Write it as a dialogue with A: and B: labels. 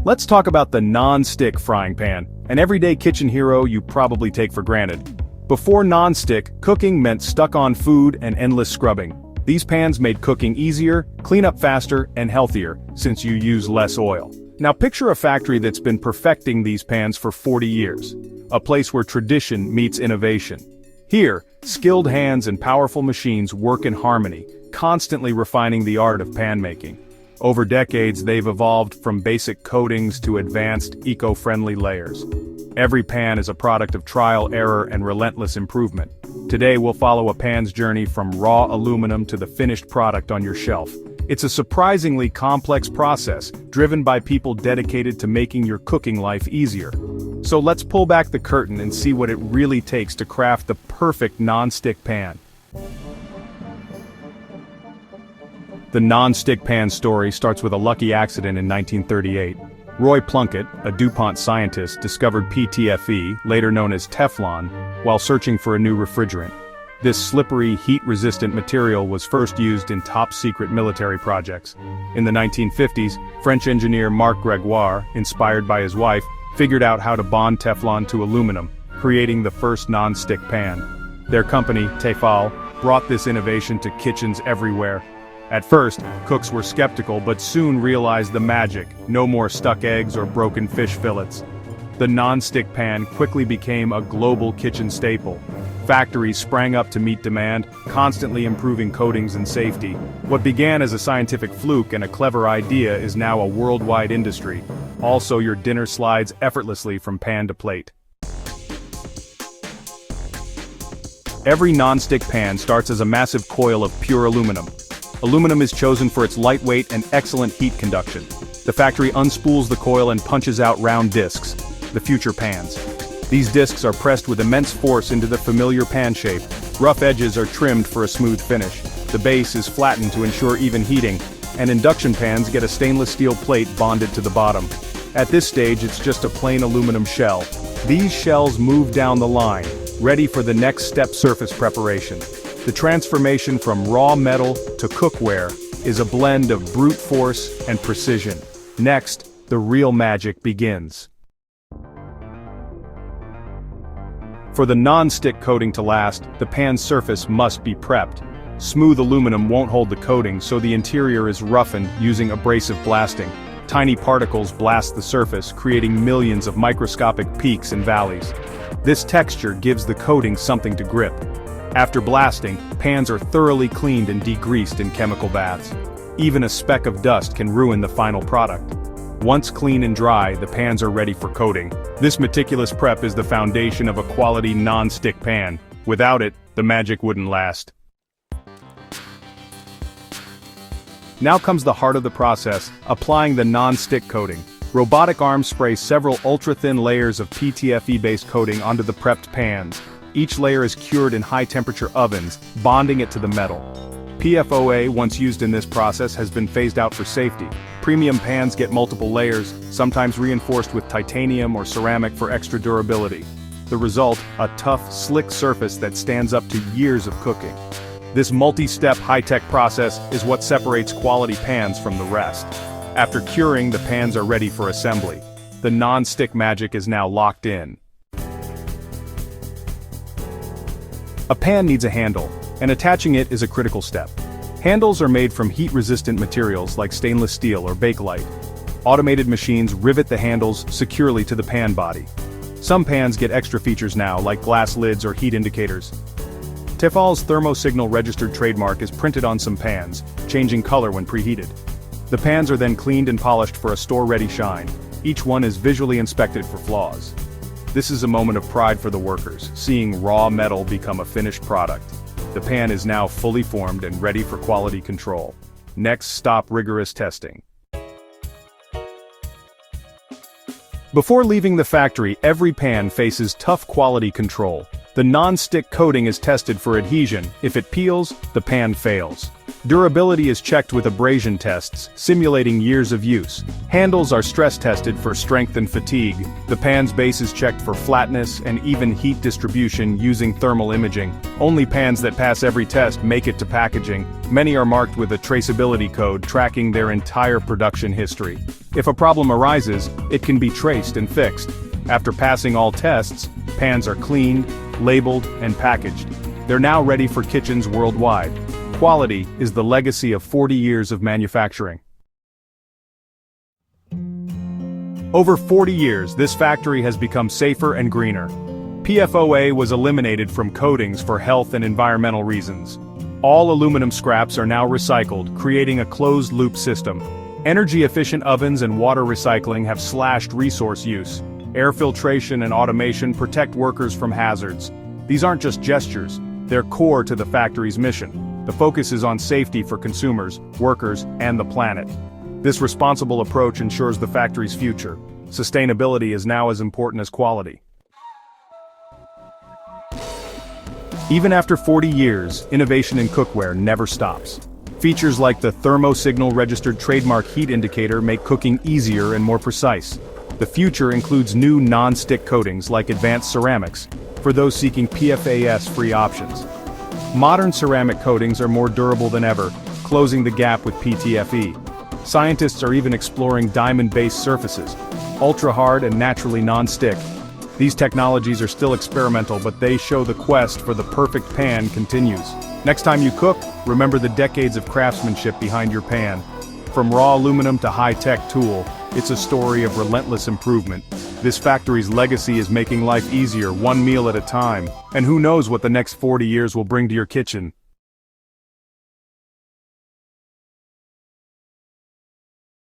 A: Let's talk about the non-stick frying pan, an everyday kitchen hero you probably take for granted. Before non-stick, cooking meant stuck-on food and endless scrubbing. These pans made cooking easier, clean up faster, and healthier, since you use less oil. Now picture a factory that's been perfecting these pans for 40 years. A place where tradition meets innovation. Here, skilled hands and powerful machines work in harmony, constantly refining the art of pan making. Over decades, they've evolved from basic coatings to advanced, eco-friendly layers. Every pan is a product of trial, error, and relentless improvement. Today, we'll follow a pan's journey from raw aluminum to the finished product on your shelf. It's a surprisingly complex process, driven by people dedicated to making your cooking life easier. So let's pull back the curtain and see what it really takes to craft the perfect non-stick pan. The non-stick pan story starts with a lucky accident in 1938. Roy Plunkett, a DuPont scientist, discovered PTFE, later known as Teflon, while searching for a new refrigerant. This slippery, heat-resistant material was first used in top-secret military projects. In the 1950s, French engineer Marc Gregoire, inspired by his wife, figured out how to bond Teflon to aluminum, creating the first non-stick pan. Their company, Tefal, brought this innovation to kitchens everywhere. At first, cooks were skeptical but soon realized the magic: no more stuck eggs or broken fish fillets. The non-stick pan quickly became a global kitchen staple. Factories sprang up to meet demand, constantly improving coatings and safety. What began as a scientific fluke and a clever idea is now a worldwide industry. Also, your dinner slides effortlessly from pan to plate. Every non-stick pan starts as a massive coil of pure aluminum. Aluminum is chosen for its lightweight and excellent heat conduction. The factory unspools the coil and punches out round discs, the future pans. These discs are pressed with immense force into the familiar pan shape. Rough edges are trimmed for a smooth finish. The base is flattened to ensure even heating, and induction pans get a stainless steel plate bonded to the bottom. At this stage, it's just a plain aluminum shell. These shells move down the line, ready for the next step: surface preparation. The transformation from raw metal to cookware is a blend of brute force and precision. Next, the real magic begins. For the non-stick coating to last, the pan's surface must be prepped. Smooth aluminum won't hold the coating, so the interior is roughened using abrasive blasting. Tiny particles blast the surface, creating millions of microscopic peaks and valleys. This texture gives the coating something to grip. After blasting, pans are thoroughly cleaned and degreased in chemical baths. Even a speck of dust can ruin the final product. Once clean and dry, the pans are ready for coating. This meticulous prep is the foundation of a quality non-stick pan. Without it, the magic wouldn't last. Now comes the heart of the process: applying the non-stick coating. Robotic arms spray several ultra-thin layers of PTFE-based coating onto the prepped pans. Each layer is cured in high-temperature ovens, bonding it to the metal. PFOA, once used in this process, has been phased out for safety. Premium pans get multiple layers, sometimes reinforced with titanium or ceramic for extra durability. The result: a tough, slick surface that stands up to years of cooking. This multi-step high-tech process is what separates quality pans from the rest. After curing, the pans are ready for assembly. The non-stick magic is now locked in. A pan needs a handle, and attaching it is a critical step. Handles are made from heat-resistant materials like stainless steel or Bakelite. Automated machines rivet the handles securely to the pan body. Some pans get extra features now, like glass lids or heat indicators. Tefal's thermosignal registered trademark is printed on some pans, changing color when preheated. The pans are then cleaned and polished for a store-ready shine. Each one is visually inspected for flaws. This is a moment of pride for the workers, seeing raw metal become a finished product. The pan is now fully formed and ready for quality control. Next stop: rigorous testing. Before leaving the factory, every pan faces tough quality control. The non-stick coating is tested for adhesion. If it peels, the pan fails. Durability is checked with abrasion tests, simulating years of use. Handles are stress tested for strength and fatigue. The pan's base is checked for flatness and even heat distribution using thermal imaging. Only pans that pass every test make it to packaging. Many are marked with a traceability code tracking their entire production history. If a problem arises, it can be traced and fixed. After passing all tests, pans are cleaned, labeled, and packaged. They're now ready for kitchens worldwide. Quality is the legacy of 40 years of manufacturing. Over 40 years, this factory has become safer and greener. PFOA was eliminated from coatings for health and environmental reasons. All aluminum scraps are now recycled, creating a closed-loop system. Energy-efficient ovens and water recycling have slashed resource use. Air filtration and automation protect workers from hazards. These aren't just gestures, they're core to the factory's mission. The focus is on safety for consumers, workers, and the planet. This responsible approach ensures the factory's future. Sustainability is now as important as quality. Even after 40 years, innovation in cookware never stops. Features like the thermo-signal registered trademark heat indicator make cooking easier and more precise. The future includes new non-stick coatings like advanced ceramics, for those seeking PFAS-free options. Modern ceramic coatings are more durable than ever, closing the gap with PTFE. Scientists are even exploring diamond-based surfaces, ultra-hard and naturally non-stick. These technologies are still experimental, but they show the quest for the perfect pan continues. Next time you cook, remember the decades of craftsmanship behind your pan. From raw aluminum to high-tech tool, it's a story of relentless improvement. This factory's legacy is making life easier, one meal at a time. And who knows what the next 40 years will bring to your kitchen.